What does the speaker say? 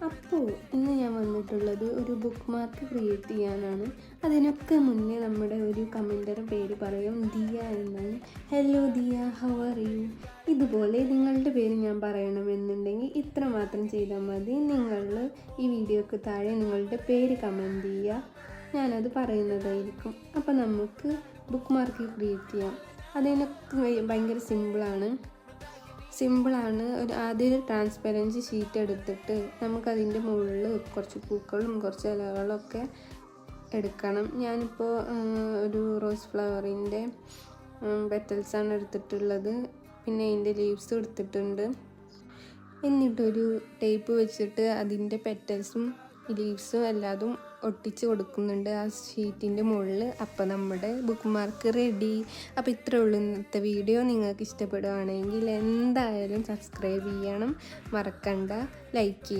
അപ്പോൾ ഇന്ന് ഞാൻ വന്നിട്ടുള്ളത് ഒരു ബുക്ക് മാർക്ക് ക്രിയേറ്റ് ചെയ്യാനാണ്. അതിനൊക്കെ മുന്നേ നമ്മുടെ ഒരു കമൻറ്ററുടെ പേര് പറയും, ദിയ എന്നാണ്. Hello Diya, how are you? ഇതുപോലെ നിങ്ങളുടെ പേര് ഞാൻ പറയണമെന്നുണ്ടെങ്കിൽ ഇത്ര മാത്രം ചെയ്താൽ മതി. നിങ്ങൾ ഈ വീഡിയോക്ക് താഴെ നിങ്ങളുടെ പേര് കമൻറ്റ് ചെയ്യുക, ഞാനത് പറയുന്നതായിരിക്കും. അപ്പോൾ നമുക്ക് ബുക്ക് മാർക്ക് ക്രിയേറ്റ് ചെയ്യാം. അതിനൊക്കെ ഭയങ്കര സിമ്പിളാണ്. ആദ്യം ഒരു ട്രാൻസ്പെറൻസി ഷീറ്റ് എടുത്തിട്ട് നമുക്കതിൻ്റെ മുകളിൽ കുറച്ച് പൂക്കളും കുറച്ച് ഇലകളൊക്കെ എടുക്കണം. ഞാനിപ്പോൾ ഒരു റോസ് ഫ്ലവറിൻ്റെ പെറ്റൽസാണ് എടുത്തിട്ടുള്ളത്. പിന്നെ അതിൻ്റെ ലീവ്സ് എടുത്തിട്ടുണ്ട്. എന്നിട്ടൊരു ടേപ്പ് വെച്ചിട്ട് അതിൻ്റെ പെറ്റൽസും ലീവ്സും എല്ലാതും ഒട്ടിച്ച് കൊടുക്കുന്നുണ്ട് ആ ഷീറ്റിൻ്റെ മുകളിൽ. അപ്പോൾ നമ്മുടെ ബുക്ക് മാർക്ക് റെഡി. അപ്പോൾ ഇത്രയേ ഉള്ളൂ ഇന്നത്തെ വീഡിയോ. നിങ്ങൾക്ക് ഇഷ്ടപ്പെടുകയാണെങ്കിൽ എന്തായാലും സബ്സ്ക്രൈബ് ചെയ്യണം, മറക്കണ്ട, ലൈക്ക് ചെയ്യുക.